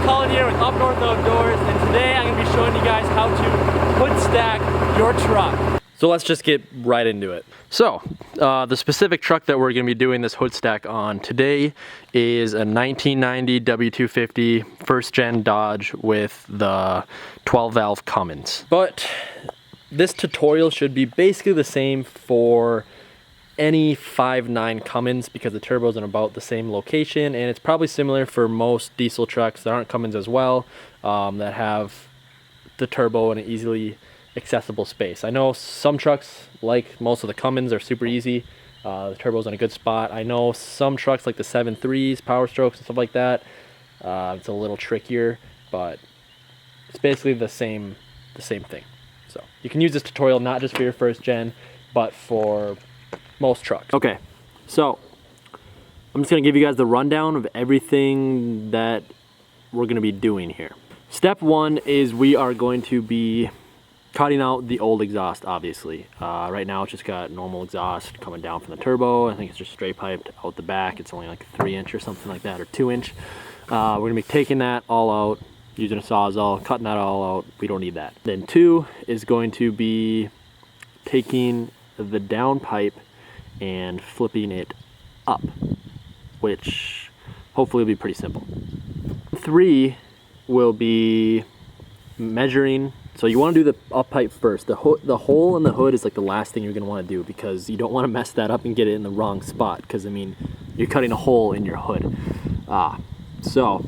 Colin here with Up North Outdoors, and today I'm going to be showing you guys how to hood stack your truck. So let's just get right into it. So, the specific truck that we're going to be doing this hood stack on today is a 1990 W250 first gen Dodge with the 12 valve Cummins. But this tutorial should be basically the same for any 5.9 Cummins because the turbo's in about the same location, and it's probably similar for most diesel trucks that aren't Cummins as well, that have the turbo in an easily accessible space. I know some trucks, like most of the Cummins, are super easy. The turbo's in a good spot. I know some trucks like the 7.3s, Power Strokes and stuff like that, it's a little trickier, but it's basically the same thing. So you can use this tutorial not just for your first gen, but for most trucks. Okay, so I'm just gonna give you guys the rundown of everything that we're gonna be doing here. Step one is we are going to be cutting out the old exhaust, obviously. Right now it's just got normal exhaust coming down from the turbo. I think it's just straight piped out the back. It's only like a 3-inch or something like that, or 2-inch. We're gonna be taking that all out, using a Sawzall, cutting that all out. We don't need that. Then two is going to be taking the downpipe and flipping it up, which hopefully will be pretty simple. 3 will be measuring. So you want to do the up pipe first. The hole in the hood is like the last thing you're going to want to do, because you don't want to mess that up and get it in the wrong spot, because I mean you're cutting a hole in your hood. So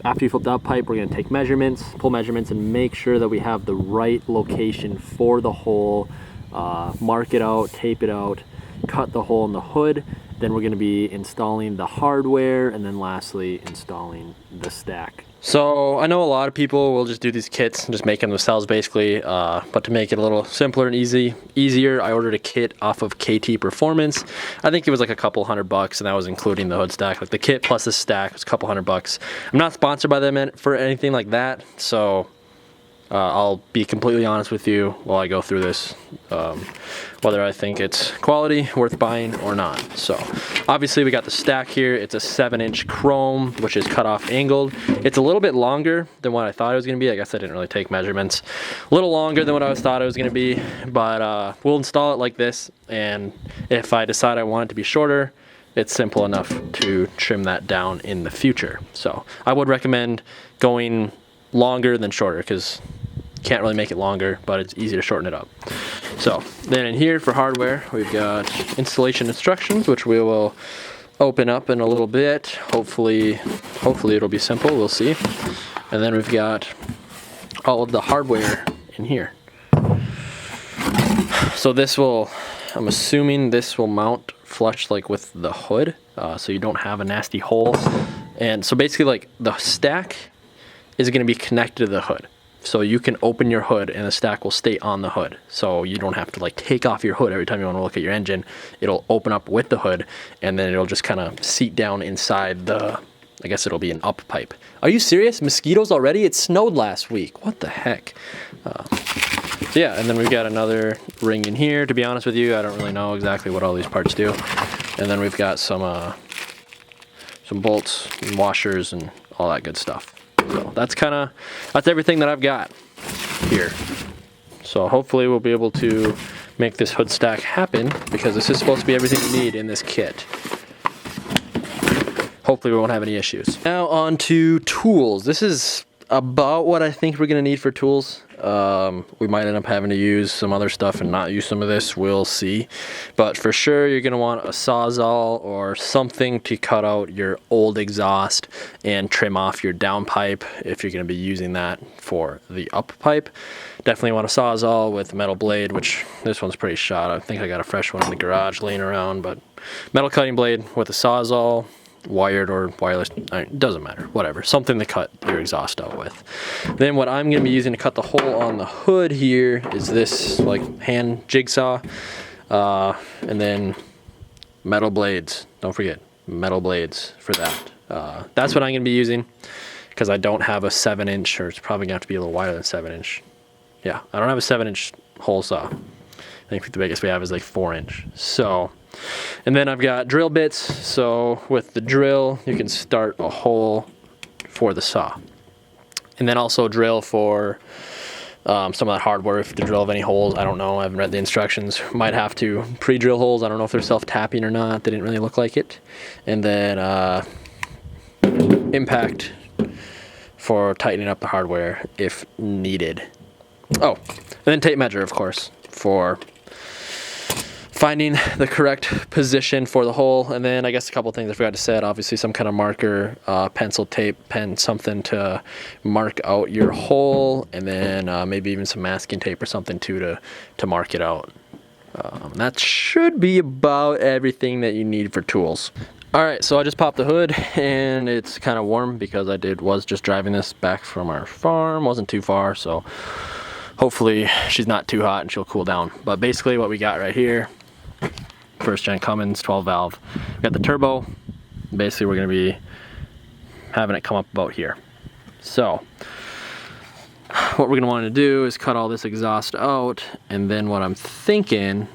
after you flip the up pipe, we're going to take measurements, pull measurements, and make sure that we have the right location for the hole. Mark it out, tape it out, cut the hole in the hood. Then we're going to be installing the hardware, and then lastly installing the stack. So I know a lot of people will just do these kits and just make them themselves basically, but to make it a little simpler and easier, I ordered a kit off of KT Performance. I think it was like a couple $100, and that was including the hood stack. Like the kit plus the stack was a couple $100. I'm not sponsored by them for anything like that, so I'll be completely honest with you while I go through this, whether I think it's quality, worth buying or not. So obviously we got the stack here. It's a 7-inch chrome, which is cut off angled. It's a little bit longer than what I thought it was going to be. I guess I didn't really take measurements. A little longer than what I thought it was going to be, but we'll install it like this, and if I decide I want it to be shorter, it's simple enough to trim that down in the future. So I would recommend going longer than shorter, because can't really make it longer, but it's easy to shorten it up. So then in here for hardware, we've got installation instructions, which we will open up in a little bit. Hopefully it'll be simple, we'll see. And then we've got all of the hardware in here. So this will, I'm assuming this will mount flush like with the hood, so you don't have a nasty hole. And so basically like the stack is going to be connected to the hood. So you can open your hood and the stack will stay on the hood. So you don't have to like take off your hood every time you want to look at your engine. It'll open up with the hood, and then it'll just kind of seat down inside the, I guess it'll be an up pipe. Are you serious? Mosquitoes already? It snowed last week. What the heck? Yeah, and then we've got another ring in here. To be honest with you, I don't really know exactly what all these parts do. And then we've got some bolts and washers and all that good stuff. So that's everything that I've got here. So hopefully we'll be able to make this hood stack happen, because this is supposed to be everything you need in this kit. Hopefully we won't have any issues. Now on to tools. This is about what I think we're gonna need for tools. We might end up having to use some other stuff and not use some of this, we'll see. But for sure you're gonna want a Sawzall or something to cut out your old exhaust and trim off your downpipe if you're gonna be using that for the up pipe. Definitely want a Sawzall with a metal blade, which this one's pretty shot. I think I got a fresh one in the garage laying around, but metal cutting blade with a Sawzall, wired or wireless, it doesn't matter, whatever, something to cut your exhaust out with. Then what I'm going to be using to cut the hole on the hood here is this like hand jigsaw, and then metal blades. Don't forget metal blades for that. That's what I'm going to be using, because I don't have a 7-inch, or it's probably going to have to be a little wider than 7-inch. Yeah, I don't have a 7-inch hole saw. I think the biggest we have is like 4-inch. So, and then I've got drill bits. So with the drill, you can start a hole for the saw. And then also drill for some of that hardware, if to drill of any holes. I don't know, I haven't read the instructions. Might have to pre-drill holes. I don't know if they're self-tapping or not. They didn't really look like it. And then impact for tightening up the hardware if needed. Oh, and then tape measure, of course, for finding the correct position for the hole. And then I guess a couple things I forgot to say. Obviously some kind of marker, pencil, tape, pen, something to mark out your hole, and then maybe even some masking tape or something too to mark it out. That should be about everything that you need for tools. All right, so I just popped the hood and it's kind of warm because I was just driving this back from our farm. Wasn't too far, so hopefully she's not too hot and she'll cool down. But basically what we got right here, first gen Cummins 12 valve. We got the turbo. Basically we're gonna be having it come up about here. So what we're gonna want to do is cut all this exhaust out, and then what I'm thinking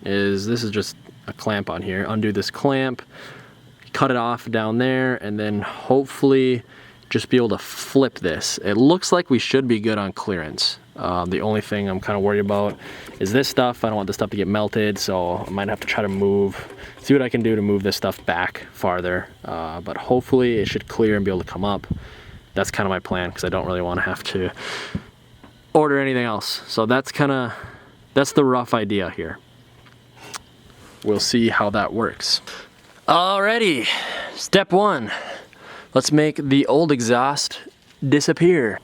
is, this is just a clamp on here, undo this clamp, cut it off down there, and then hopefully just be able to flip this. It looks like we should be good on clearance. The only thing I'm kind of worried about is this stuff. I don't want this stuff to get melted, so I might have to try to see what I can do to move this stuff back farther. But hopefully it should clear and be able to come up. That's kind of my plan, because I don't really want to have to order anything else. So that's the rough idea here. We'll see how that works. Alrighty, step one. Let's make the old exhaust disappear.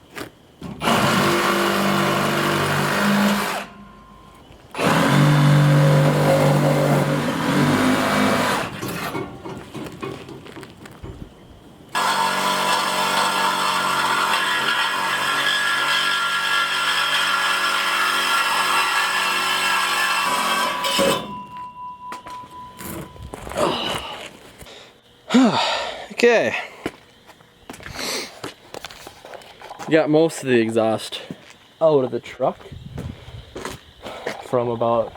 Okay, got most of the exhaust out of the truck from about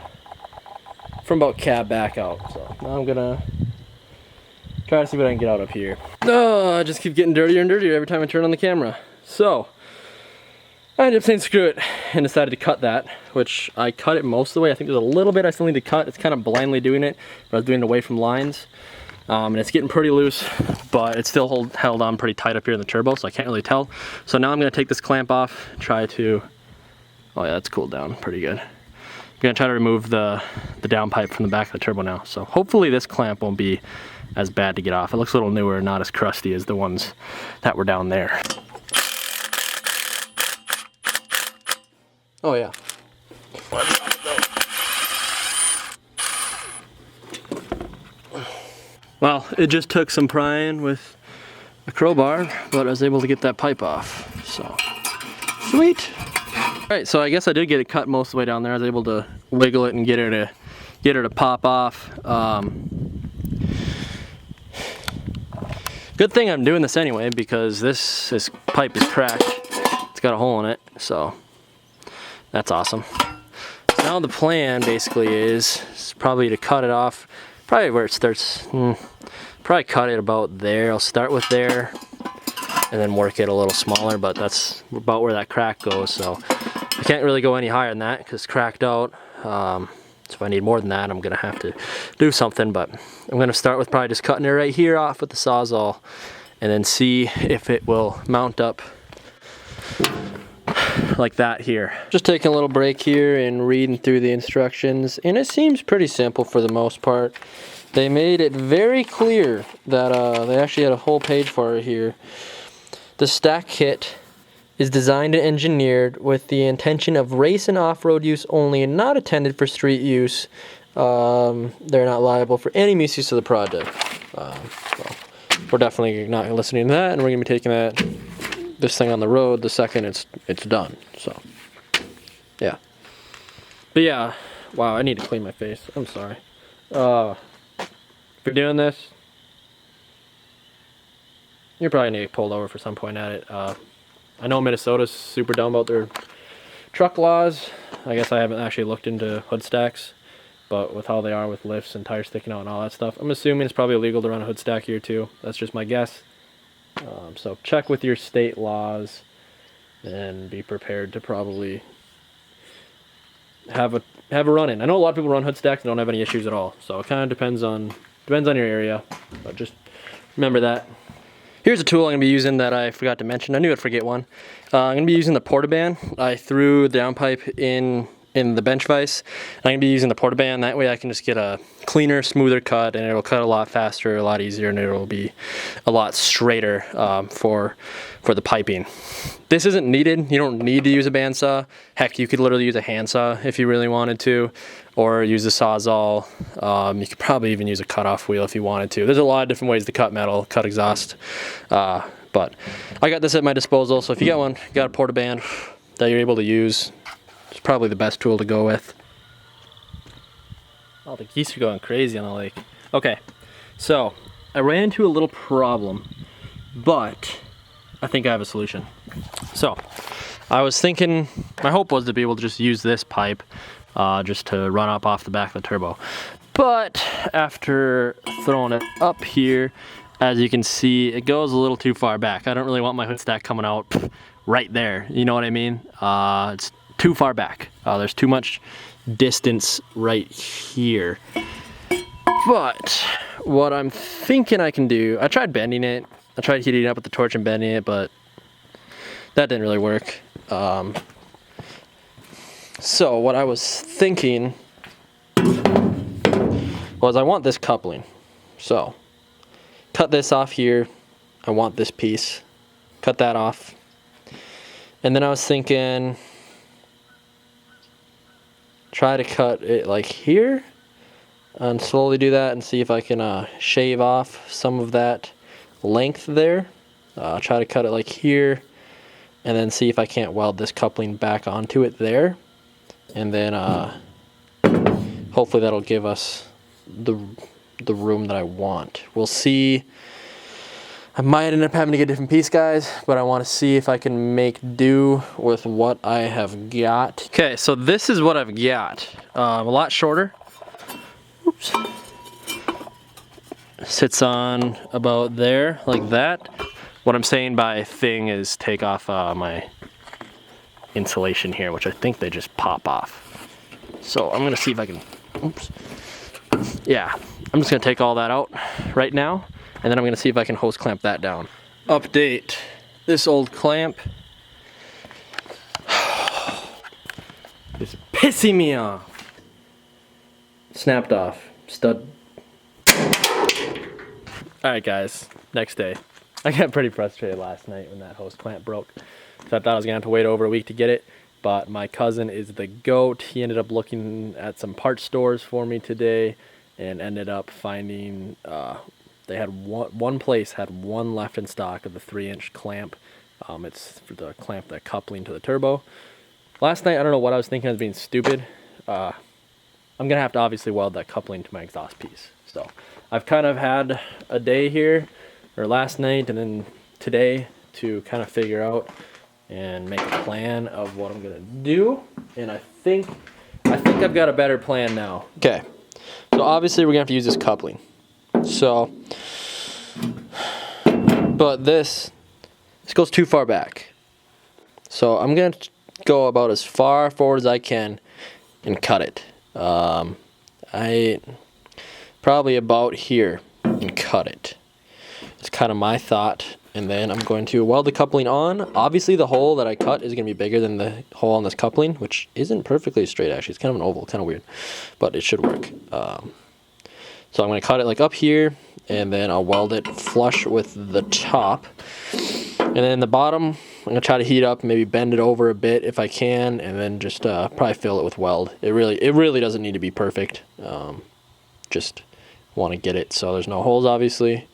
cab back out. So now I'm gonna try to see what I can get out up here. Oh, I just keep getting dirtier and dirtier every time I turn on the camera. So I ended up saying screw it and decided to cut that, which I cut it most of the way. I think there's a little bit I still need to cut. It's kind of blindly doing it, but I was doing it away from lines. And it's getting pretty loose, but it's still held on pretty tight up here in the turbo, so I can't really tell. So now I'm gonna take this clamp off, try to, oh yeah, that's cooled down pretty good. I'm gonna try to remove the downpipe from the back of the turbo now. So hopefully this clamp won't be as bad to get off. It looks a little newer, not as crusty as the ones that were down there. Oh yeah. Well, it just took some prying with a crowbar, but I was able to get that pipe off, so sweet. All right, so I guess I did get it cut most of the way down there. I was able to wiggle it and get her to pop off. Good thing I'm doing this anyway, because this pipe is cracked. It's got a hole in it, so that's awesome. So now the plan basically is probably to cut it off. Probably where it starts, probably cut it about there. I'll start with there and then work it a little smaller, but that's about where that crack goes. So I can't really go any higher than that because it's cracked out. So if I need more than that, I'm gonna have to do something, but I'm gonna start with probably just cutting it right here off with the Sawzall and then see if it will mount up like that here. Just taking a little break here and reading through the instructions, and it seems pretty simple for the most part. They made it very clear that they actually had a whole page for it here. The stack kit is designed and engineered with the intention of race and off-road use only and not intended for street use. They're not liable for any misuse of the project. So we're definitely not listening to that, and we're gonna be taking this thing on the road the second it's done. So yeah, but yeah, wow, I need to clean my face. I'm sorry. If you're doing this, you're probably gonna get pulled over for some point at it. I know Minnesota's super dumb about their truck laws. I guess I haven't actually looked into hood stacks, but with how they are with lifts and tires sticking out and all that stuff, I'm assuming it's probably illegal to run a hood stack here too. That's just my guess. So check with your state laws and be prepared to probably have a run in. I know a lot of people run hood stacks and don't have any issues at all, so it kind of depends on your area, but just remember that. Here's a tool I'm gonna be using that I forgot to mention. I knew I'd forget one. I'm gonna be using the portaband. I threw the downpipe in the bench vise. I'm gonna be using the portaband. That way I can just get a cleaner, smoother cut, and it'll cut a lot faster, a lot easier, and it'll be a lot straighter for the piping. This isn't needed. You don't need to use a bandsaw. Heck, you could literally use a handsaw if you really wanted to, or use a Sawzall. You could probably even use a cutoff wheel if you wanted to. There's a lot of different ways to cut metal, cut exhaust. But I got this at my disposal, so if you got one, you got a portaband that you're able to use, it's probably the best tool to go with. Oh, the geese are going crazy on the lake. Okay, so I ran into a little problem, but I think I have a solution. So I was thinking, my hope was to be able to just use this pipe just to run up off the back of the turbo. But after throwing it up here, as you can see, it goes a little too far back. I don't really want my hood stack coming out right there. You know what I mean? It's too far back. There's too much distance right here. But what I'm thinking I can do, I tried bending it. I tried heating it up with the torch and bending it, but that didn't really work. So what I was thinking was I want this coupling. So cut this off here. I want this piece. Cut that off. And then I was thinking, try to cut it like here and slowly do that and see if I can shave off some of that length there. Try to cut it like here and then see if I can't weld this coupling back onto it there. And then hopefully that'll give us the room that I want. We'll see. I might end up having to get a different piece, guys, but I want to see if I can make do with what I have got. Okay, so this is what I've got. A lot shorter. Oops. Sits on about there, like that. What I'm saying by thing is take off my insulation here, which I think they just pop off. So I'm gonna see if I can, oops. Yeah, I'm just gonna take all that out right now, and then I'm gonna see if I can hose clamp that down. Update, this old clamp is pissing me off. Snapped off, stud. Alright guys, next day. I got pretty frustrated last night when that hose clamp broke. So I thought I was gonna have to wait over a week to get it, but my cousin is the GOAT. He ended up looking at some parts stores for me today and ended up finding, they had one place had one left in stock of the 3-inch clamp. It's for the clamp, the coupling to the turbo. Last night, I don't know what I was thinking I was being stupid. I'm gonna have to obviously weld that coupling to my exhaust piece. So I've kind of had a day here, or last night and then today, to kind of figure out and make a plan of what I'm gonna do. And I think I've got a better plan now. Okay, so obviously we're gonna have to use this coupling. So, but this goes too far back. So I'm gonna go about as far forward as I can and cut it. I probably about here and cut it. It's kind of my thought. And then I'm going to weld the coupling on. Obviously the hole that I cut is going to be bigger than the hole on this coupling, which isn't perfectly straight actually. It's kind of an oval, kind of weird, but it should work. So I'm going to cut it like up here, and then I'll weld it flush with the top. And then the bottom, I'm going to try to heat up, maybe bend it over a bit if I can, and then just probably fill it with weld. It really doesn't need to be perfect. Just want to get it so there's no holes obviously.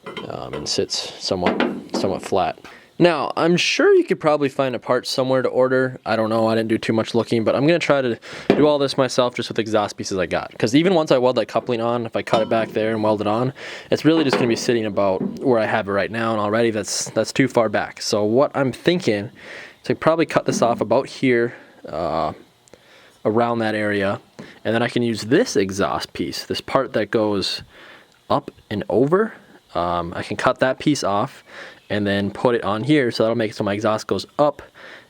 And sits somewhat flat. Now, I'm sure you could probably find a part somewhere to order. I don't know, I didn't do too much looking, but I'm gonna try to do all this myself just with exhaust pieces I got. Because even once I weld that coupling on, if I cut it back there and weld it on, it's really just gonna be sitting about where I have it right now, and already that's too far back. So what I'm thinking is I probably cut this off about here, around that area, and then I can use this exhaust piece, this part that goes up and over. I can cut that piece off, and then put it on here, so that'll make it so my exhaust goes up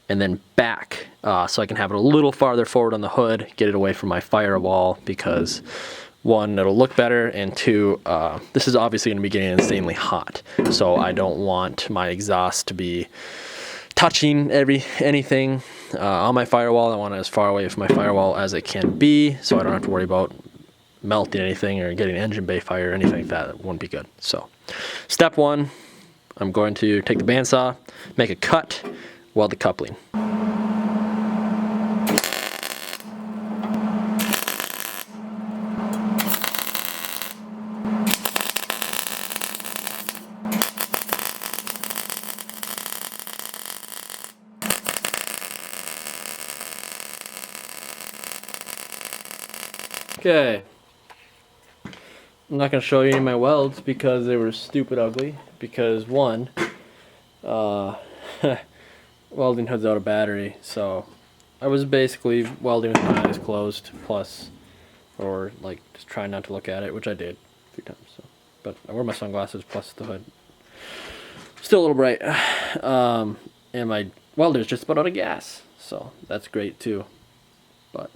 and then back, so I can have it a little farther forward on the hood, get it away from my firewall, because one, it'll look better, and two, this is obviously going to be getting insanely hot, so I don't want my exhaust to be touching anything on my firewall. I want it as far away from my firewall as it can be, so I don't have to worry about melting anything or getting engine bay fire or anything like that. That wouldn't be good. So step one, I'm going to take the bandsaw, make a cut, weld the coupling. Okay, I'm not going to show you any of my welds because they were stupid ugly, because one, welding hood's out of battery, so I was basically welding with my eyes closed, plus, or like just trying not to look at it, which I did a few times, so. But I wore my sunglasses plus the hood. Still a little bright, and my welder's just about out of gas, so that's great too, but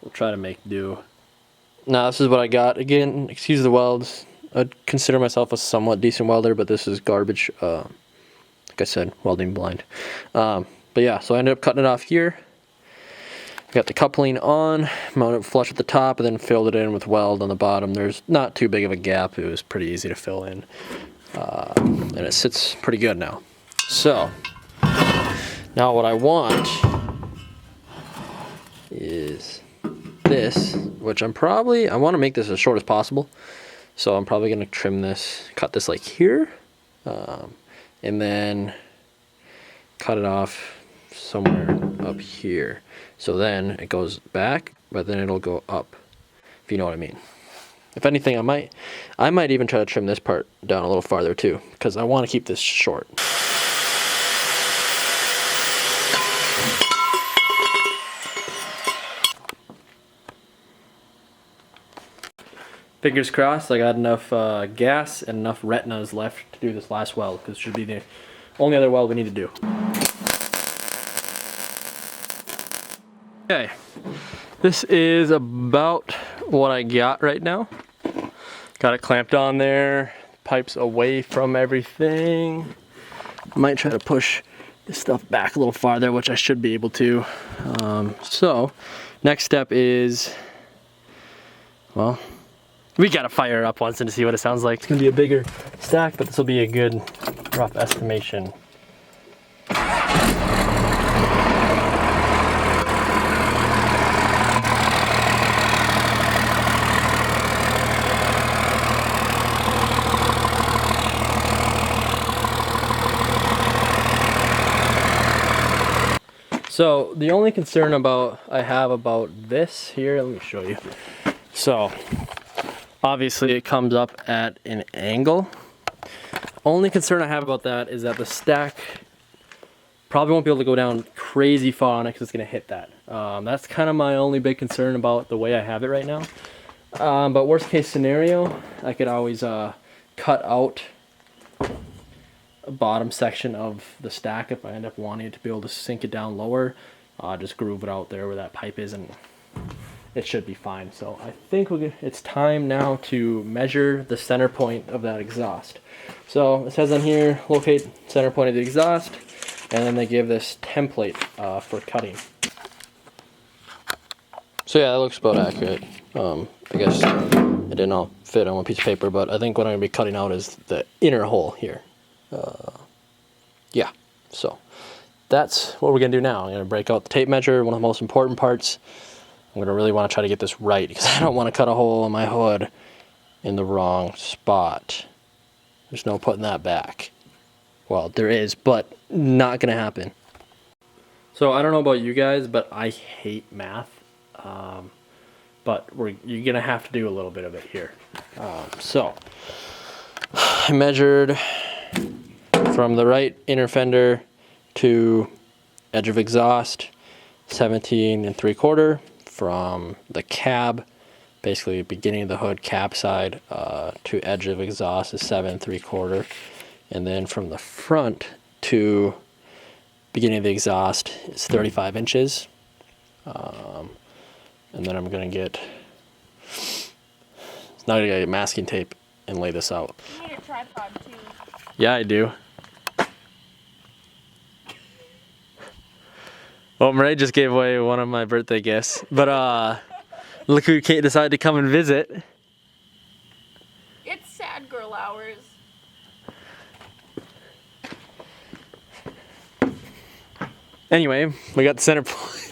we'll try to make do. Now this is what I got. Again, excuse the welds. I'd consider myself a somewhat decent welder, but this is garbage. Like I said, welding blind. But yeah, so I ended up cutting it off here. Got the coupling on, mounted it flush at the top, and then filled it in with weld on the bottom. There's not too big of a gap. It was pretty easy to fill in. And it sits pretty good now. So, now what I want is this, which I want to make this as short as possible, so I'm probably going to trim this, cut this like here, and then cut it off somewhere up here, so then it goes back, but then it'll go up, if you know what I mean. If anything, I might even try to trim this part down a little farther too, because I want to keep this short. Fingers crossed, I got enough gas and enough retinas left to do this last weld, because it should be the only other weld we need to do. Okay, this is about what I got right now. Got it clamped on there, pipes away from everything. Might try to push this stuff back a little farther, which I should be able to. So, next step is, well, we gotta fire it up once and see what it sounds like. It's gonna be a bigger stack, but this will be a good rough estimation. So the only concern I have about this here, let me show you. So obviously it comes up at an angle. Only concern I have about that is that the stack probably won't be able to go down crazy far on it because it's going to hit that. That's kind of my only big concern about the way I have it right now. But worst case scenario, I could always cut out a bottom section of the stack if I end up wanting to be able to sink it down lower. Just groove it out there where that pipe is, and it should be fine. So I think it's time now to measure the center point of that exhaust. So it says on here, locate center point of the exhaust, and then they give this template for cutting. So yeah, that looks about accurate. I guess it didn't all fit on one piece of paper, but I think what I'm going to be cutting out is the inner hole here. Yeah, so that's what we're going to do now. I'm going to break out the tape measure, one of the most important parts. I'm going to really want to try to get this right because I don't want to cut a hole in my hood in the wrong spot. There's no putting that back. Well, there is, but not going to happen. So I don't know about you guys, but I hate math. But you're going to have to do a little bit of it here. So I measured from the right inner fender to edge of exhaust, 17 3/4. From the cab basically beginning of the hood cap side to edge of exhaust is 7 3/4, and then from the front to beginning of the exhaust is 35 inches. And then I'm gonna get, now I'm gonna get masking tape and lay this out. You need a tripod too. Yeah, I do. Well, Murray just gave away one of my birthday gifts, but look who decided to come and visit. It's sad girl hours. Anyway, we got the center point.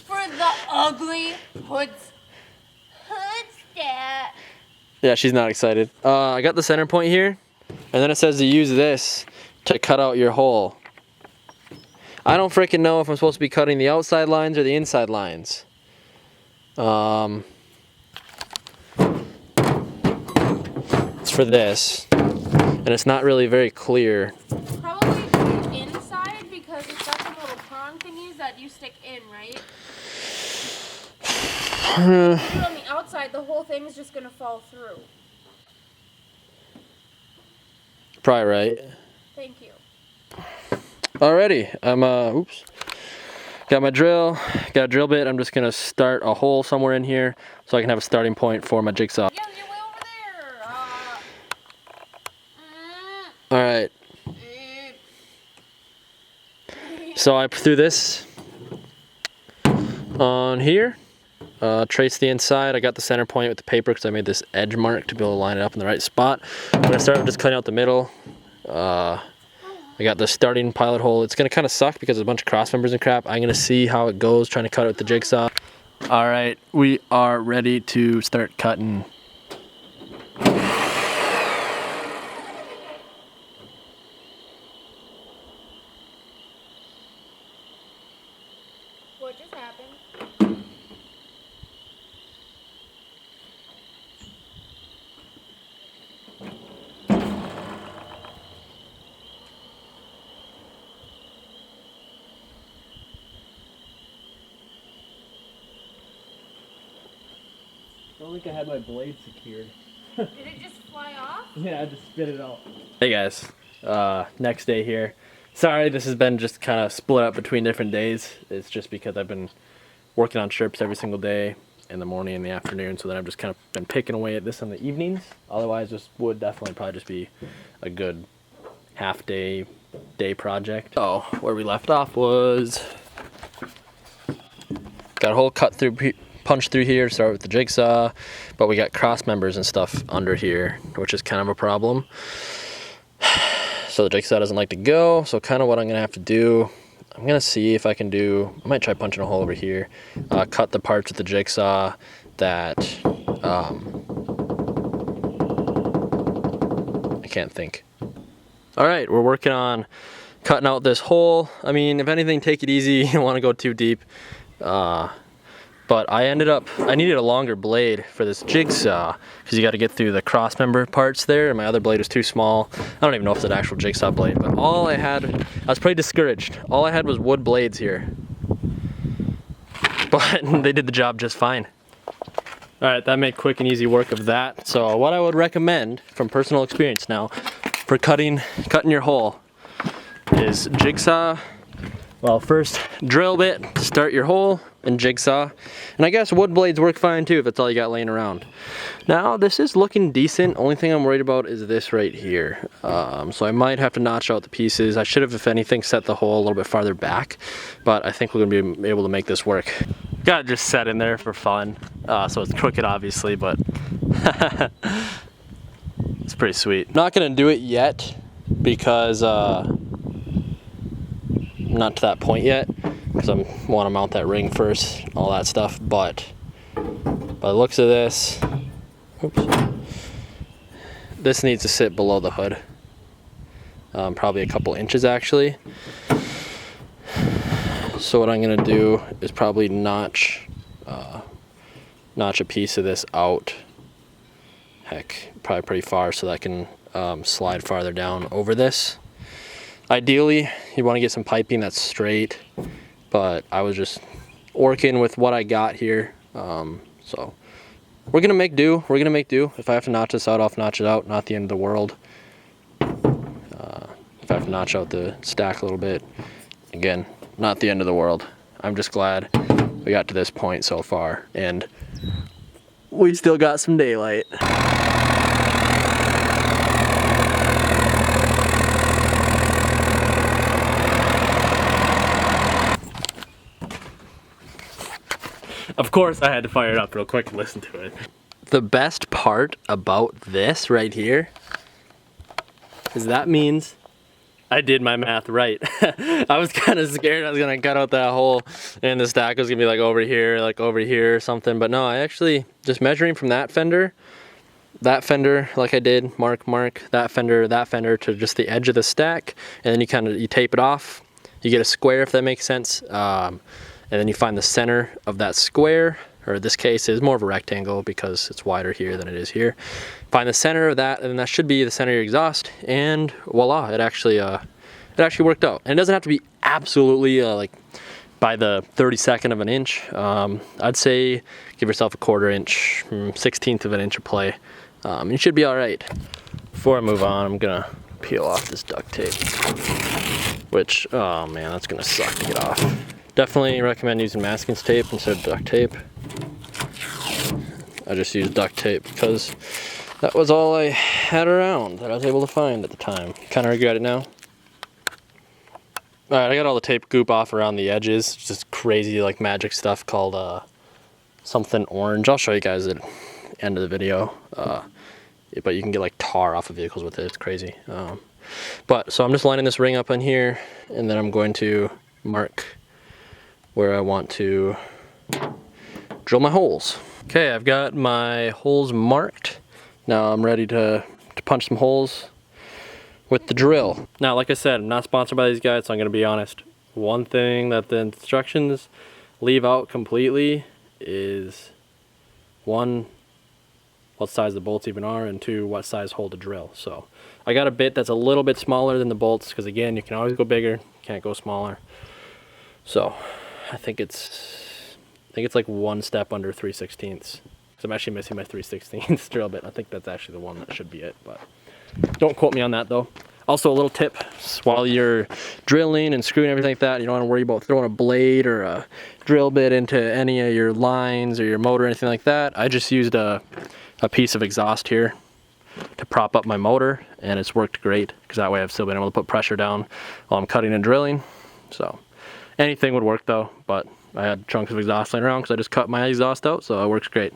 For the ugly hood stack. Yeah, she's not excited. I got the center point here, and then it says to use this to cut out your hole. I don't freaking know if I'm supposed to be cutting the outside lines or the inside lines. It's for this, and it's not really very clear. Probably the inside because it's got some little prong thingies that you stick in, right? If you do it on the outside, the whole thing is just gonna fall through. Probably right. Thank you. Alrighty, oops. Got my drill, got a drill bit. I'm just gonna start a hole somewhere in here so I can have a starting point for my jigsaw. Yeah, you're way over there. Alright. So I threw this on here, traced the inside. I got the center point with the paper because I made this edge mark to be able to line it up in the right spot. I'm gonna start with just cutting out the middle. I got the starting pilot hole. It's gonna kind of suck because there's a bunch of cross members and crap. I'm gonna see how it goes trying to cut it with the jigsaw. All right, we are ready to start cutting. What just happened? I don't think I had my blade secured. Did it just fly off? Yeah, I just spit it out. Hey guys, next day here. Sorry, this has been just kind of split up between different days. It's just because I've been working on strips every single day in the morning and the afternoon, so then I've just kind of been picking away at this in the evenings. Otherwise, this would definitely probably just be a good half-day project. Oh, where we left off was got a hole cut through, punch through here to start with the jigsaw, but we got cross members and stuff under here, which is kind of a problem. So the jigsaw doesn't like to go, so kind of what I'm gonna have to do, I'm gonna see if I can do, I might try punching a hole over here, cut the parts with the jigsaw that, I can't think. All right, we're working on cutting out this hole. I mean, if anything, take it easy, you don't wanna go too deep. But I needed a longer blade for this jigsaw because you got to get through the cross member parts there, and my other blade was too small. I don't even know if it's an actual jigsaw blade, but all I had, I was pretty discouraged. All I had was wood blades here. But they did the job just fine. All right, that made quick and easy work of that. So what I would recommend from personal experience now for cutting your hole is jigsaw. Well, first drill bit to start your hole and jigsaw. And I guess wood blades work fine too if that's all you got laying around. Now this is looking decent. Only thing I'm worried about is this right here. So I might have to notch out the pieces. I should have, if anything, set the hole a little bit farther back, but I think we're gonna be able to make this work. Got it just set in there for fun. So it's crooked obviously, but it's pretty sweet. Not gonna do it yet because not to that point yet because I want to mount that ring first, all that stuff, but by the looks of this, oops, this needs to sit below the hood, probably a couple inches actually. So what I'm gonna do is probably notch a piece of this out, heck, probably pretty far, so that I can slide farther down over this. Ideally, you want to get some piping that's straight, but I was just working with what I got here. So we're gonna make do. We're gonna make do. If I have to notch this out, I'll notch it out. Not the end of the world. If I have to notch out the stack a little bit, again, not the end of the world. I'm just glad we got to this point so far, and we still got some daylight. Of course, I had to fire it up real quick and listen to it. The best part about this right here is that means I did my math right. I was kind of scared I was gonna cut out that hole and the stack was gonna be like over here or something, but no, I actually, just measuring from that fender, like I did, mark, that fender to just the edge of the stack, and then you tape it off. You get a square, if that makes sense. And then you find the center of that square, or in this case is more of a rectangle because it's wider here than it is here. Find the center of that, and that should be the center of your exhaust, and voila, it actually worked out. And it doesn't have to be absolutely like by the 32nd of an inch. I'd say give yourself a 1/4 inch, 1/16 of an inch of play. You should be all right. Before I move on, I'm gonna peel off this duct tape, which, oh man, that's gonna suck to get off. Definitely recommend using masking tape instead of duct tape. I just used duct tape because that was all I had around that I was able to find at the time. Kind of regret it now. Alright, I got all the tape goop off around the edges. It's just crazy like magic stuff called something orange. I'll show you guys at the end of the video. But you can get like tar off of vehicles with it. It's crazy. So I'm just lining this ring up on here, and then I'm going to mark where I want to drill my holes. Okay, I've got my holes marked. Now I'm ready to punch some holes with the drill. Now, like I said, I'm not sponsored by these guys, so I'm gonna be honest. One thing that the instructions leave out completely is, one, what size the bolts even are, and two, what size hole to drill. So I got a bit that's a little bit smaller than the bolts, because again, you can always go bigger, can't go smaller. So I think it's like 1 step under 3/16. I'm actually missing my 3/16 drill bit. I think that's actually the one that should be it, but don't quote me on that though. Also, a little tip, while you're drilling and screwing everything like that, you don't want to worry about throwing a blade or a drill bit into any of your lines or your motor or anything like that. I just used a piece of exhaust here to prop up my motor, and it's worked great because that way I've still been able to put pressure down while I'm cutting and drilling. So anything would work though, but I had chunks of exhaust laying around because I just cut my exhaust out, so it works great.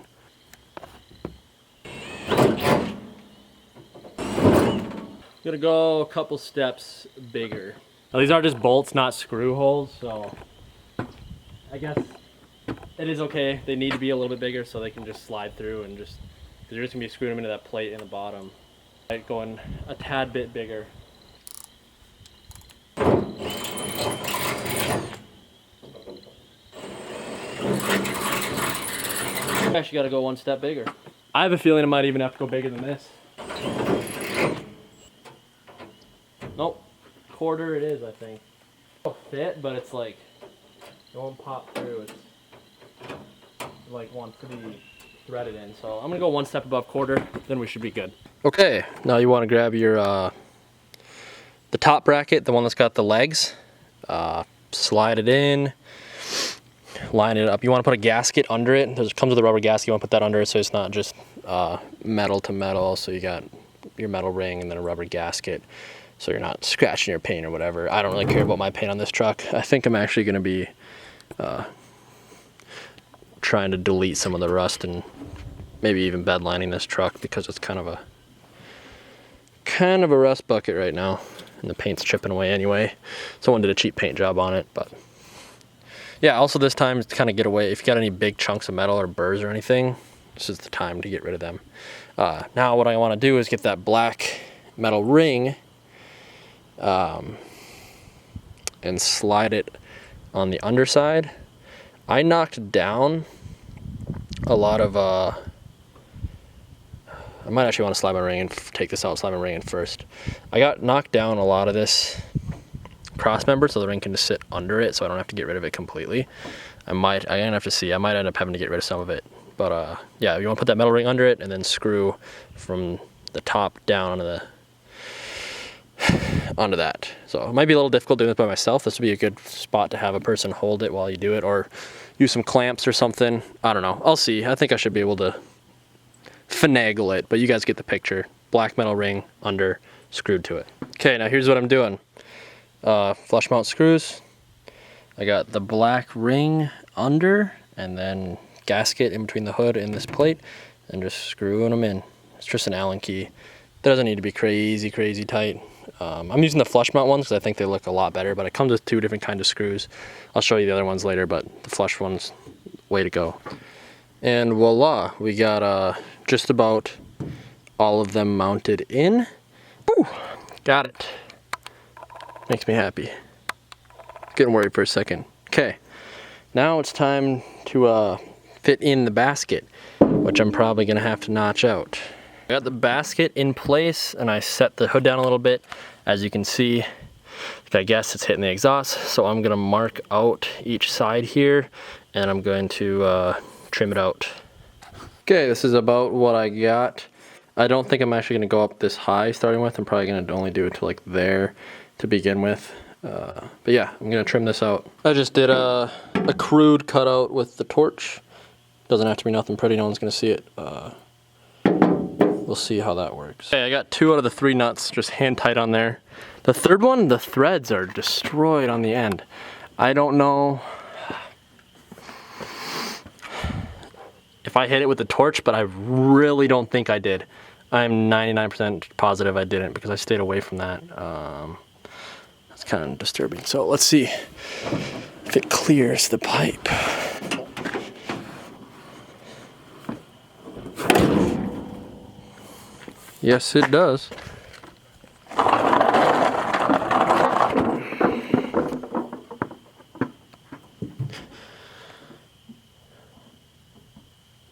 I'm gonna go a couple steps bigger. Now, these are just bolts, not screw holes, so I guess it is okay. They need to be a little bit bigger so they can just slide through, and just, you're just gonna be screwing them into that plate in the bottom. Right, going a tad bit bigger. Actually got to go 1 step bigger. I have a feeling I might even have to go bigger than this. Nope, 1/4 it is, I think. It'll fit, but it's like, it won't pop through. It's like wants to be threaded in. So I'm gonna go 1 step above 1/4, then we should be good. Okay, now you want to grab your the top bracket, the one that's got the legs, slide it in, line it up. You want to put a gasket under it. It comes with a rubber gasket. You want to put that under it so it's not just metal to metal. So you got your metal ring and then a rubber gasket, so you're not scratching your paint or whatever. I don't really care about my paint on this truck. I think I'm actually going to be trying to delete some of the rust and maybe even bed lining this truck, because it's kind of a rust bucket right now, and the paint's chipping away anyway. Someone did a cheap paint job on it, but yeah. Also, this time to kind of get away, if you got any big chunks of metal or burrs or anything, this is the time to get rid of them. Now what I want to do is get that black metal ring and slide it on the underside. I knocked down a lot of I might actually want to slide my ring and take this out, slide my ring in first. I got knocked down a lot of this cross member so the ring can just sit under it, so I don't have to get rid of it completely. I'm gonna have to see. I might end up having to get rid of some of it, But yeah, you want to put that metal ring under it and then screw from the top down onto that. So it might be a little difficult doing this by myself. This would be a good spot to have a person hold it while you do it, or use some clamps or something. I don't know. I'll see. I think I should be able to finagle it, but you guys get the picture. Black metal ring under, screwed to it. Okay, now here's what I'm doing. Flush mount screws. I got the black ring under, and then gasket in between the hood and this plate, and just screwing them in. It's just an Allen key. It doesn't need to be crazy tight. I'm using the flush mount ones because I think they look a lot better, but it comes with 2 different kinds of screws. I'll show you the other ones later, but the flush one's way to go. And voila, we got just about all of them mounted in. Woo, got it. Makes me happy. Getting worried for a second. Okay, now it's time to fit in the basket, which I'm probably gonna have to notch out. I got the basket in place and I set the hood down a little bit. As you can see, I guess it's hitting the exhaust, so I'm gonna mark out each side here and I'm going to trim it out. Okay, this is about what I got. I don't think I'm actually gonna go up this high starting with. I'm probably gonna only do it to like there to begin with. But yeah, I'm gonna trim this out. I just did a crude cutout with the torch. Doesn't have to be nothing pretty, no one's gonna see it. We'll see how that works. Okay, I got 2 out of the 3 nuts just hand tight on there. The third one, the threads are destroyed on the end. I don't know if I hit it with the torch, but I really don't think I did. I'm 99% positive I didn't because I stayed away from that. That's kind of disturbing. So let's see if it clears the pipe. Yes, it does.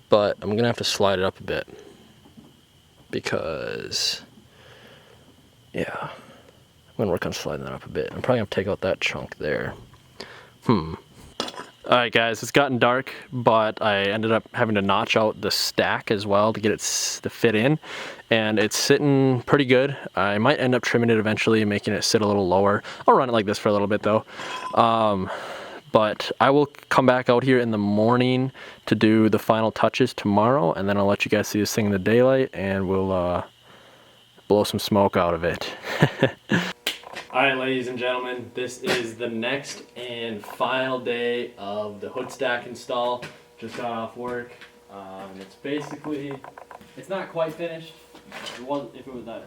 But I'm gonna have to slide it up a bit because, yeah, I'm gonna work on sliding that up a bit. I'm probably gonna take out that chunk there. Alright guys, it's gotten dark, but I ended up having to notch out the stack as well to get it to fit in, and it's sitting pretty good. I might end up trimming it eventually, making it sit a little lower. I'll run it like this for a little bit though. But I will come back out here in the morning to do the final touches tomorrow, and then I'll let you guys see this thing in the daylight, and we'll blow some smoke out of it. Alright, ladies and gentlemen, this is the next and final day of the hood stack install. Just got off work. It's basically, it's not quite finished. If it was that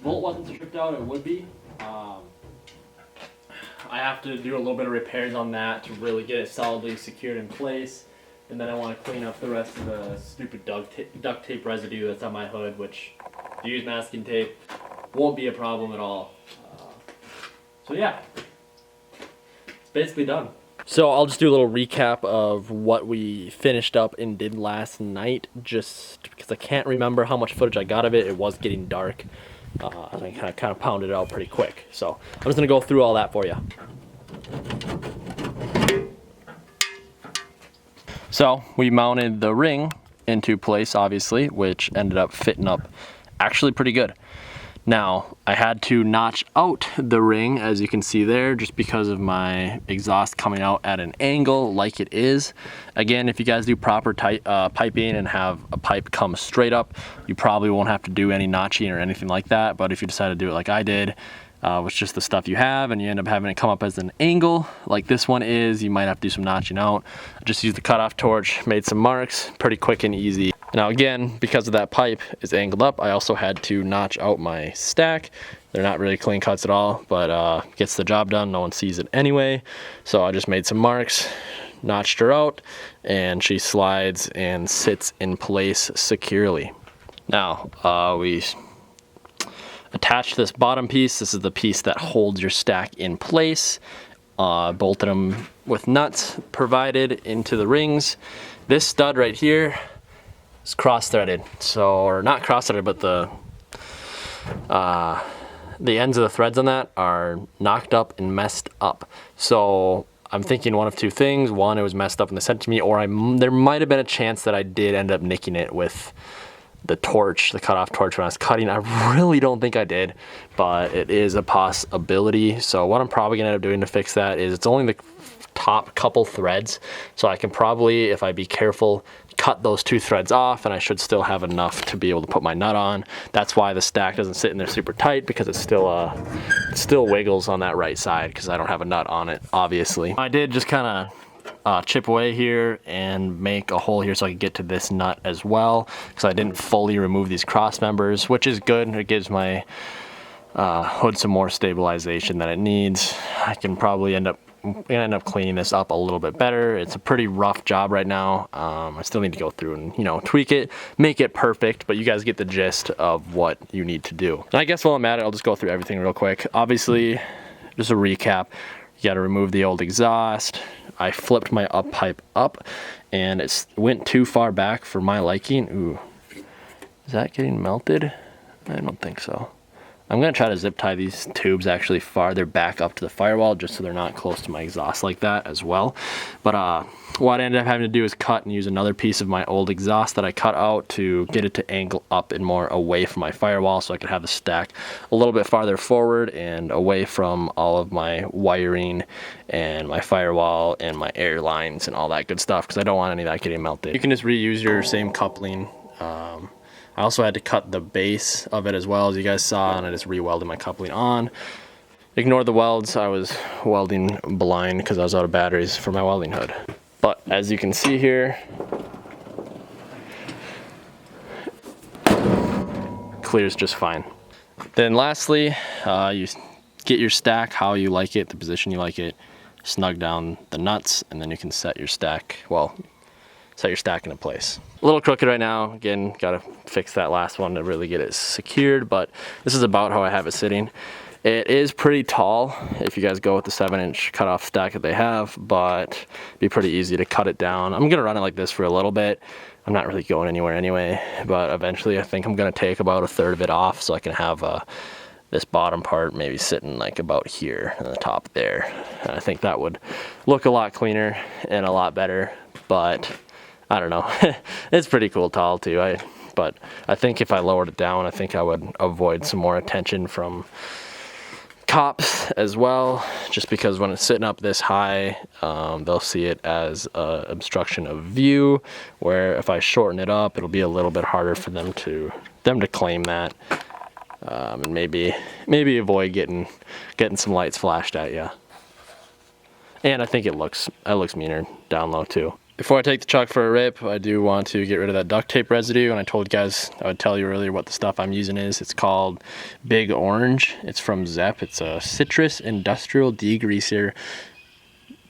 bolt wasn't stripped out, it would be. I have to do a little bit of repairs on that to really get it solidly secured in place. And then I want to clean up the rest of the stupid duct tape residue that's on my hood, which, if you use masking tape, won't be a problem at all. So yeah, it's basically done. So I'll just do a little recap of what we finished up and did last night, just because I can't remember how much footage I got of it. It was getting dark, and I kind of pounded it out pretty quick. So I'm just gonna go through all that for you. So we mounted the ring into place, obviously, which ended up fitting up actually pretty good. Now, I had to notch out the ring, as you can see there, just because of my exhaust coming out at an angle like it is. Again, if you guys do proper piping and have a pipe come straight up, you probably won't have to do any notching or anything like that. But if you decide to do it like I did, with just the stuff you have, and you end up having it come up as an angle like this one is, you might have to do some notching out. I just used the cutoff torch, made some marks, pretty quick and easy. Now again, because of that pipe is angled up, I also had to notch out my stack. They're not really clean cuts at all, but gets the job done. No one sees it anyway. So I just made some marks, notched her out, and she slides and sits in place securely. Now, we attached this bottom piece. This is the piece that holds your stack in place. Bolted them with nuts provided into the rings. This stud right here is cross-threaded, so, or not cross-threaded, but the ends of the threads on that are knocked up and messed up. So I'm thinking one of two things. One, it was messed up and they sent it to me, or there might have been a chance that I did end up nicking it with the torch, the cutoff torch when I was cutting. I really don't think I did, but it is a possibility. So what I'm probably gonna end up doing to fix that is, it's only the top couple threads, so I can probably, if I be careful, cut those 2 threads off, and I should still have enough to be able to put my nut on. That's why the stack doesn't sit in there super tight, because it still wiggles on that right side because I don't have a nut on it, obviously. I did just kind of chip away here and make a hole here so I could get to this nut as well, because I didn't fully remove these cross members, which is good. It gives my hood some more stabilization that it needs. I can probably end up cleaning this up a little bit better. It's a pretty rough job right now. I still need to go through and, you know, tweak it, make it perfect, but you guys get the gist of what you need to do. And I guess while I'm at it, I'll just go through everything real quick. Obviously, just a recap, you got to remove the old exhaust. I flipped my up pipe up and it went too far back for my liking. Ooh, is that getting melted? I don't think so. I'm gonna try to zip tie these tubes actually farther back up to the firewall, just so they're not close to my exhaust like that as well. But what I ended up having to do is cut and use another piece of my old exhaust that I cut out to get it to angle up and more away from my firewall, so I could have the stack a little bit farther forward and away from all of my wiring and my firewall and my air lines and all that good stuff, because I don't want any of that getting melted. You can just reuse your same coupling. I also had to cut the base of it as well, as you guys saw, and I just re-welded my coupling on. Ignore the welds, I was welding blind because I was out of batteries for my welding hood. But as you can see here, clears just fine. Then lastly, you get your stack how you like it, the position you like it, snug down the nuts, and then you can set your stack, well, set your stack into place. A little crooked right now. Again, gotta fix that last one to really get it secured, but this is about how I have it sitting. It is pretty tall if you guys go with the 7-inch cutoff stack that they have, but it'd be pretty easy to cut it down. I'm gonna run it like this for a little bit. I'm not really going anywhere anyway, but eventually I think I'm gonna take about 1/3 of it off so I can have this bottom part maybe sitting like about here on the top there. And I think that would look a lot cleaner and a lot better, but I don't know. It's pretty cool tall too. But I think if I lowered it down, I think I would avoid some more attention from cops as well, just because when it's sitting up this high, they'll see it as obstruction of view, where if I shorten it up, it'll be a little bit harder for them to claim that, and maybe avoid getting some lights flashed at you. And I think it looks meaner down low too. Before I take the truck for a rip, I do want to get rid of that duct tape residue, and I told you guys, I would tell you earlier what the stuff I'm using is. It's called Big Orange. It's from Zepp. It's a citrus industrial degreaser,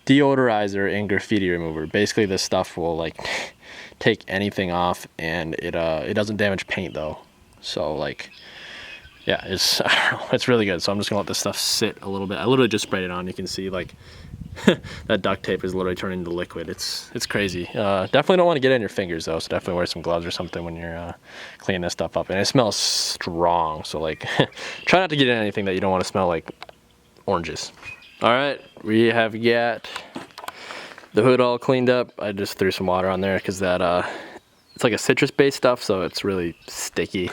deodorizer, and graffiti remover. Basically, this stuff will like take anything off, and it doesn't damage paint though. So like, yeah, it's, I don't know, it's really good. So I'm just gonna let this stuff sit a little bit. I literally just sprayed it on. You can see like that duct tape is literally turning into liquid. It's crazy. Definitely don't want to get it in your fingers though, so definitely wear some gloves or something when you're cleaning this stuff up. And it smells strong, so like try not to get in anything that you don't want to smell like oranges. All right, we have got the hood all cleaned up. I just threw some water on there because that it's like a citrus based stuff, so it's really sticky.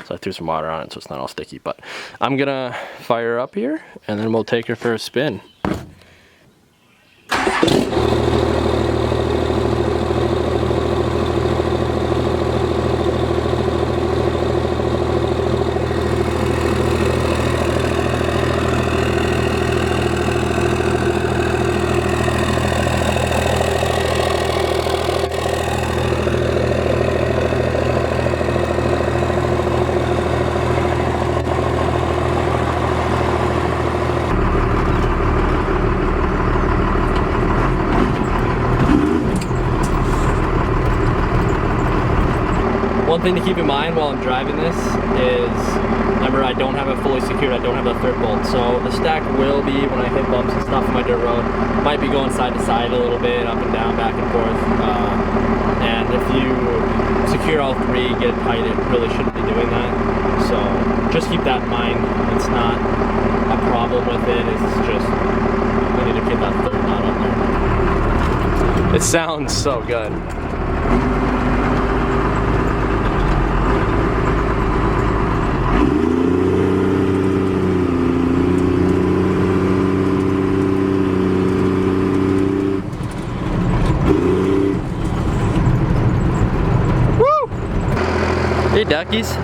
So I threw some water on it so it's not all sticky, but I'm gonna fire her up here and then we'll take her for a spin. One thing to keep in mind while I'm driving this is, remember, I don't have it fully secured, I don't have the third bolt, so the stack will be, when I hit bumps and stuff on my dirt road, might be going side to side a little bit, up and down, back and forth, and if you secure all three, get it tight, it really shouldn't be doing that, so just keep that in mind. It's not a problem with it, it's just, need to get that third knot on there. It sounds so good. Woo! Hey, duckies.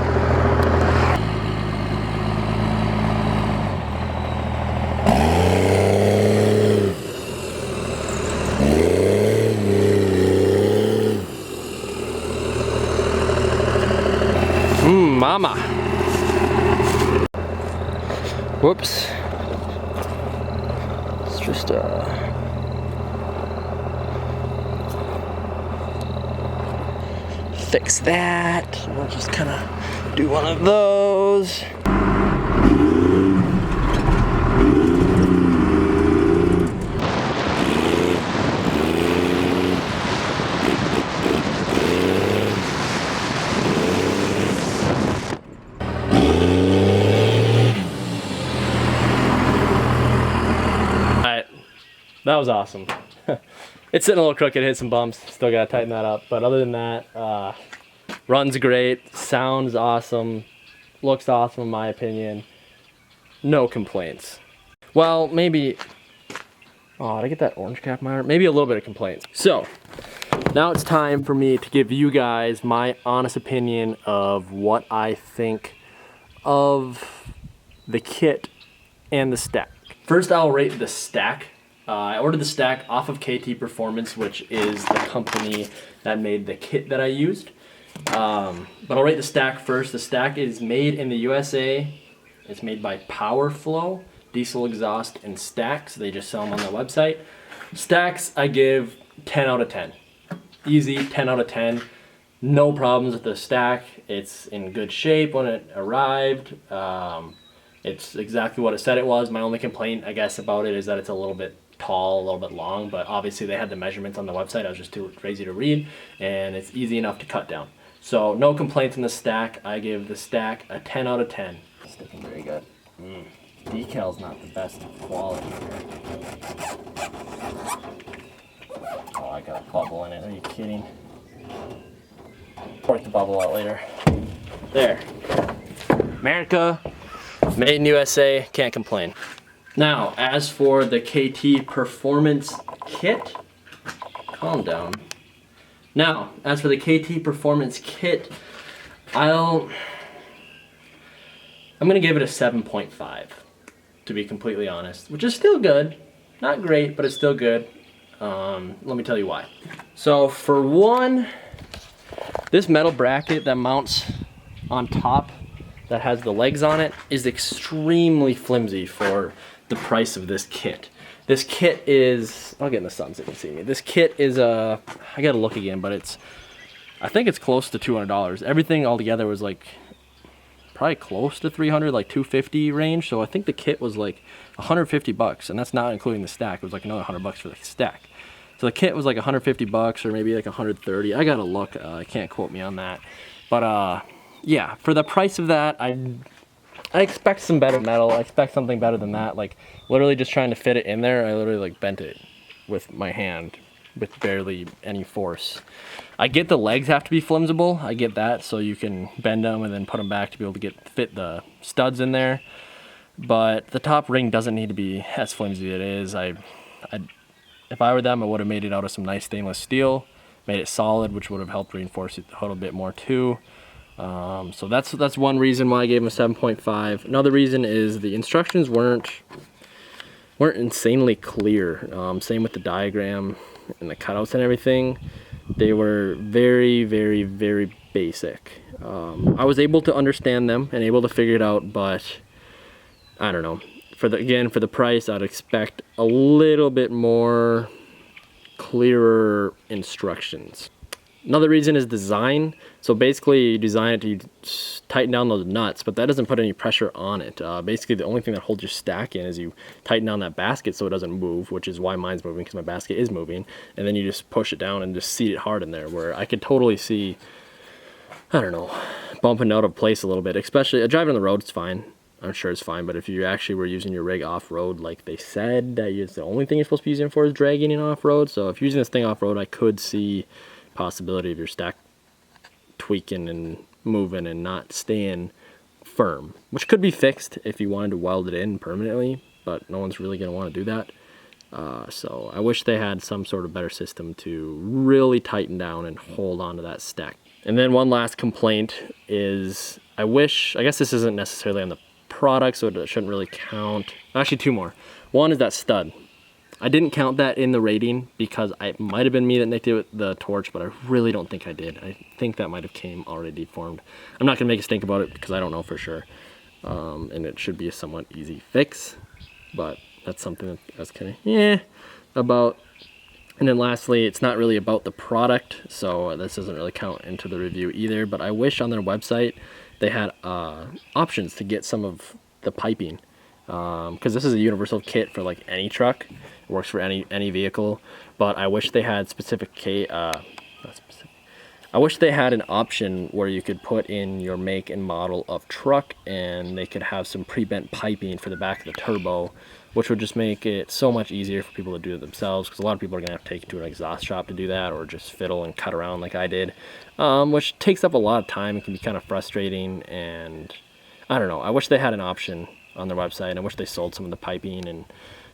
Mama. Whoops. It's just fix that. We'll just kind of do one of those. That was awesome. It's sitting a little crooked, hit some bumps, still gotta tighten that up. But other than that, runs great, sounds awesome, looks awesome in my opinion. No complaints. Well, maybe, oh, did I get that orange cap in my arm? Maybe a little bit of complaints. So, now it's time for me to give you guys my honest opinion of what I think of the kit and the stack. First, I'll rate the stack. I ordered the stack off of KT Performance, which is the company that made the kit that I used. But I'll rate the stack first. The stack is made in the USA. It's made by PowerFlow, Diesel Exhaust, and Stacks. They just sell them on their website. Stacks, I give 10 out of 10. Easy, 10 out of 10. No problems with the stack. It's in good shape when it arrived. It's exactly what it said it was. My only complaint, I guess, about it is that it's a little bit tall, a little bit long, but obviously they had the measurements on the website. I was just too crazy to read, and it's easy enough to cut down. So no complaints on the stack. I give the stack a 10 out of 10. Sticking very good. Decal's not the best quality here. Oh, I got a bubble in it. Are you kidding? Pour the bubble out later. There. America, made in USA, can't complain. Now, as for the KT Performance kit, calm down. Now, as for the KT Performance kit, I'm gonna give it a 7.5, to be completely honest, which is still good. Not great, but it's still good. Let me tell you why. So for one, this metal bracket that mounts on top that has the legs on it is extremely flimsy for the price of this kit. This kit is, I'll get in the sun so you can see me. This kit is I gotta look again, but I think it's close to $200. Everything all together was like probably close to 300, like 250 range. So I think the kit was like 150 bucks, and that's not including the stack. It was like another 100 bucks for the stack. So the kit was like 150 bucks or maybe like 130. I gotta look, I can't quote me on that. But yeah, for the price of that, I expect some better metal. I expect something better than that. Like literally just trying to fit it in there, I literally like bent it with my hand with barely any force. I get the legs have to be flimsible. I get that, so you can bend them and then put them back to be able to fit the studs in there. But the top ring doesn't need to be as flimsy as it is. If I were them, I would have made it out of some nice stainless steel, made it solid, which would have helped reinforce it a little bit more too. So that's one reason why I gave him a 7.5. Another reason is the instructions weren't insanely clear. Same with the diagram and the cutouts and everything. They were very, very, very basic. I was able to understand them and able to figure it out, but I don't know. For the price, I'd expect a little bit more clearer instructions. Another reason is design. So basically you design it to tighten down those nuts, but that doesn't put any pressure on it. Basically the only thing that holds your stack in is you tighten down that basket so it doesn't move, which is why mine's moving, because my basket is moving. And then you just push it down and just seat it hard in there, where I could totally see, I don't know, bumping out of place a little bit. Especially driving on the road, it's fine. I'm sure it's fine. But if you actually were using your rig off-road, like they said, that it's the only thing you're supposed to be using it for is dragging and off-road. So if you're using this thing off-road, I could see possibility of your stack tweaking and moving and not staying firm, which could be fixed if you wanted to weld it in permanently, but no one's really going to want to do that. So I wish they had some sort of better system to really tighten down and hold on to that stack. And then one last complaint is I guess this isn't necessarily on the product, so it shouldn't really count. Actually, two more. One is that stud. I didn't count that in the rating because it might have been me that nicked it with the torch, but I really don't think I did. I think that might have came already deformed. I'm not gonna make a stink about it because I don't know for sure. And it should be a somewhat easy fix, but that's something that's kind of, about. And then lastly, it's not really about the product, so this doesn't really count into the review either, but I wish on their website they had options to get some of the piping. Because this is a universal kit for like any truck. It works for any vehicle, but I wish they had I wish they had an option where you could put in your make and model of truck, and they could have some pre-bent piping for the back of the turbo, which would just make it so much easier for people to do it themselves, because a lot of people are gonna have to take it to an exhaust shop to do that, or just fiddle and cut around like I did, which takes up a lot of time. It can be kind of frustrating, and I don't know. I wish they had an option on their website. I wish they sold some of the piping, and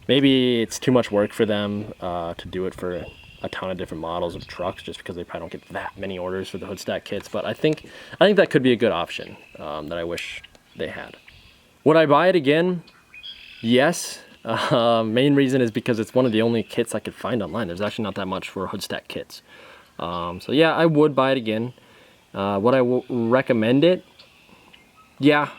maybe it's too much work for them to do it for a ton of different models of trucks, just because they probably don't get that many orders for the hood stack kits. But I think that could be a good option that I wish they had. Would I buy it again? Yes. Main reason is because it's one of the only kits I could find online. There's actually not that much for hood stack kits. So yeah, I would buy it again. Would I recommend it? Yeah,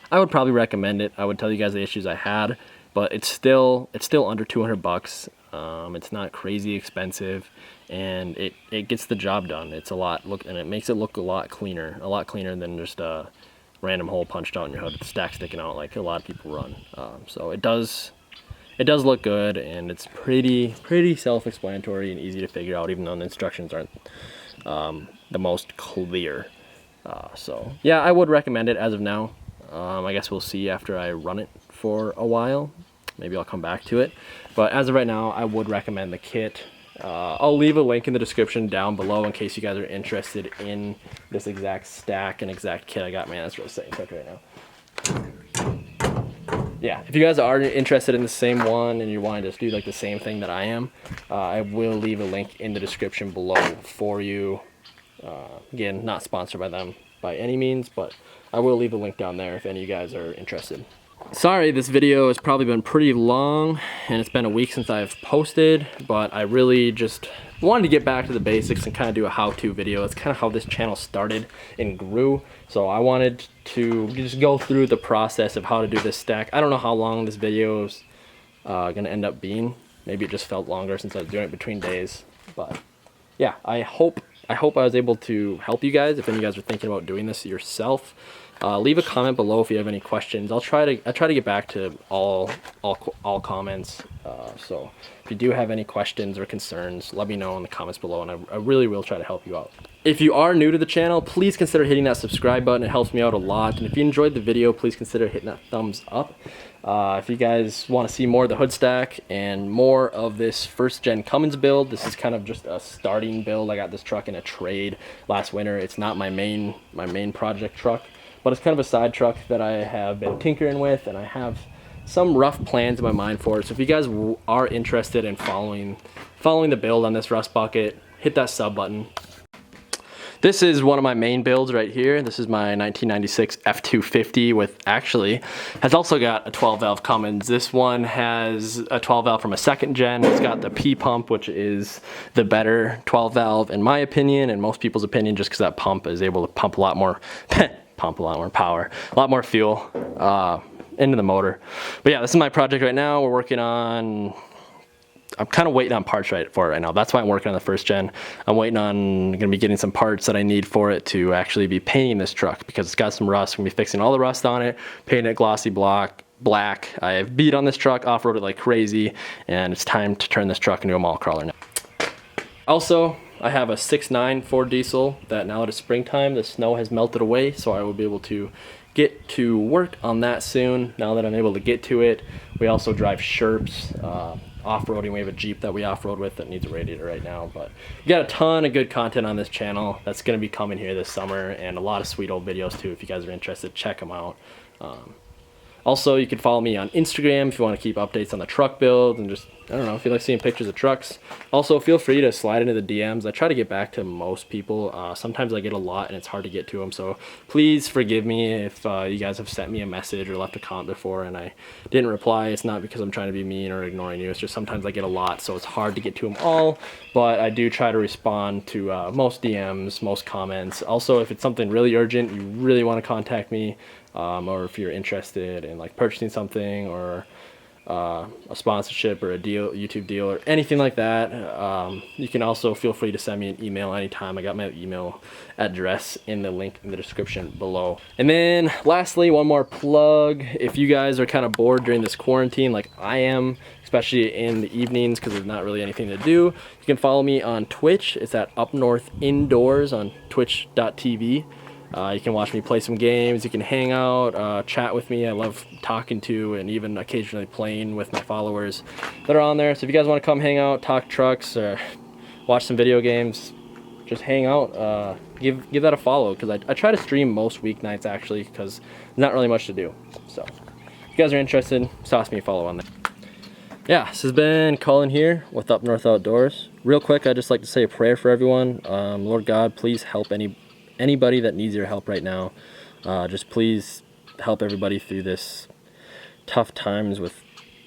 I would probably recommend it. I would tell you guys the issues I had, but it's still under 200 bucks. It's not crazy expensive, and it gets the job done. It's a lot and it makes it look a lot cleaner than just a random hole punched out in your hood with the stack sticking out like a lot of people run. So it does look good, and it's pretty self-explanatory and easy to figure out, even though the instructions aren't the most clear. So yeah, I would recommend it as of now. I guess we'll see after I run it for a while. Maybe I'll come back to it. But as of right now, I would recommend the kit. I'll leave a link in the description down below in case you guys are interested in this exact stack and exact kit I got. Man, that's really setting quick right now. Yeah, if you guys are interested in the same one and you want to just do like the same thing that I am, I will leave a link in the description below for you. Again, not sponsored by them by any means, but I will leave a link down there if any of you guys are interested. Sorry, this video has probably been pretty long, and it's been a week since I've posted, but I really just wanted to get back to the basics and kind of do a how-to video. It's kind of how this channel started and grew, so I wanted to just go through the process of how to do this stack. I don't know how long this video is gonna end up being. Maybe it just felt longer since I was doing it between days, but yeah, I hope I was able to help you guys. If any of you guys are thinking about doing this yourself, leave a comment below if you have any questions. I try to get back to all comments. So if you do have any questions or concerns, let me know in the comments below, and I really will try to help you out. If you are new to the channel, please consider hitting that subscribe button. It helps me out a lot. And if you enjoyed the video, please consider hitting that thumbs up. If you guys want to see more of the hood stack and more of this first gen Cummins build, this is kind of just a starting build. I got this truck in a trade last winter. It's not my main project truck, but it's kind of a side truck that I have been tinkering with, and I have some rough plans in my mind for it. So if you guys are interested in following the build on this rust bucket, hit that sub button. This is one of my main builds right here. This is my 1996 F250 with has also got a 12 valve Cummins. This one has a 12 valve from a second gen. It's got the P pump, which is the better 12 valve in my opinion, and most people's opinion, just because that pump is able to pump a lot more power, a lot more fuel into the motor. But yeah, this is my project right now. We're working on, I'm kind of waiting on parts for it right now. That's why I'm working on the first gen. I'm gonna be getting some parts that I need for it to actually be painting this truck, because it's got some rust. We're gonna be fixing all the rust on it, painting it glossy black. I have beat on this truck, off-roaded like crazy, and it's time to turn this truck into a mall crawler now. Also, I have a 6.9 Ford diesel that now that it's springtime, the snow has melted away, so I will be able to get to work on that soon now that I'm able to get to it. We also drive Sherps, off-roading. We have a Jeep that we off-road with that needs a radiator right now, but we got a ton of good content on this channel that's going to be coming here this summer, and a lot of sweet old videos too. If you guys are interested, check them out. Also, you can follow me on Instagram if you want to keep updates on the truck build and just, I don't know, if you like seeing pictures of trucks. Also, feel free to slide into the DMs. I try to get back to most people. Sometimes I get a lot and it's hard to get to them, so please forgive me if you guys have sent me a message or left a comment before and I didn't reply. It's not because I'm trying to be mean or ignoring you. It's just sometimes I get a lot, so it's hard to get to them all, but I do try to respond to most DMs, most comments. Also, if it's something really urgent, you really want to contact me, or if you're interested in like purchasing something or a sponsorship or a deal, YouTube deal or anything like that, you can also feel free to send me an email anytime. I got my email address in the link in the description below. And then lastly, one more plug. If you guys are kind of bored during this quarantine like I am, especially in the evenings because there's not really anything to do, you can follow me on Twitch. It's at Up North Indoors on twitch.tv. You can watch me play some games, you can hang out, chat with me. I love talking to and even occasionally playing with my followers that are on there. So if you guys want to come hang out, talk trucks, or watch some video games, just hang out, give that a follow, because I try to stream most weeknights actually, because there's not really much to do. So if you guys are interested, toss me a follow on there. Yeah, this has been Colin here with Up North Outdoors. Real quick, I'd just like to say a prayer for everyone. Lord God, please help anybody that needs your help right now. Just please help everybody through this tough times with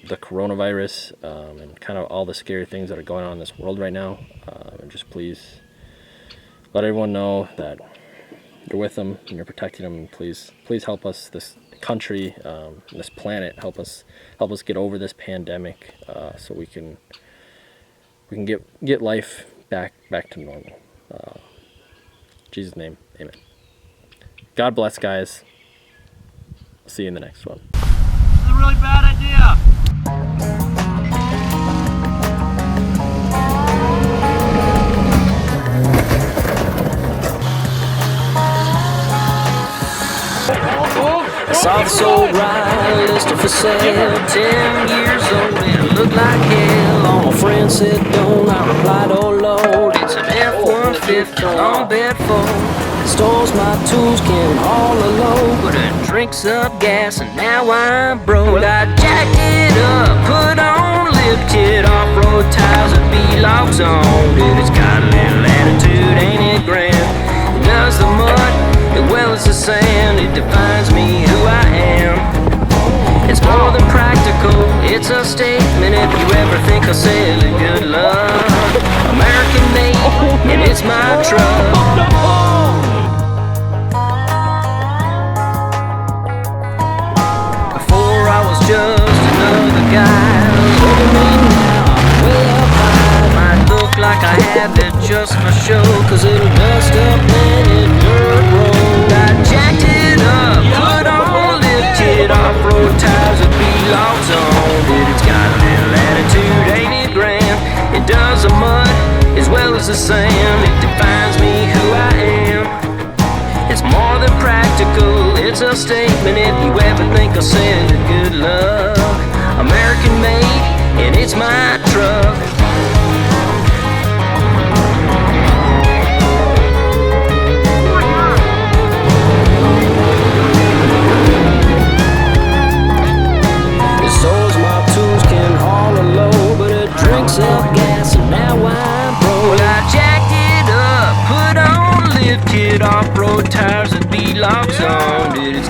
the coronavirus, and kind of all the scary things that are going on in this world right now. And just please let everyone know that you're with them and you're protecting them. And please help us, this country, this planet, help us get over this pandemic, so we can get life back to normal. In Jesus' name, amen. God bless, guys. See you in the next one. This is a really bad idea. I saw this old ride listed for sale, 10 years old, and it looked like hell. All my friends said don't, I replied, oh Lord, it's an F-150 on Bedford. It stores my tools, can haul a load, but it drinks up gas, and now I'm broke. I jacked it up, put on lifted off-road tires and B-locks on it. It's got a little attitude, ain't it grand? It does the mud as well as the sand. It defines me who I am. It's more than practical, it's a statement. If you ever think I'll sell it, good luck. American made, and it's my truck. Before I was just another guy, look at me now, I'm way up high. Might look like I have it just for show, cause it'll dust up when it dirt road. I jacked it up, put on lifted off-road tires with B-locks on it. It's got a little attitude, ain't it grand? It does the mud as well as the sand. It defines me who I am. It's more than practical, it's a statement. If you ever think I'll sell it, good luck. American made, and it's my truck. It stores my tools, can haul a load, but it drinks up gas, and now I'm broke. Well, I jacked it up, put on lifted off-road tires and B-locks on it. It's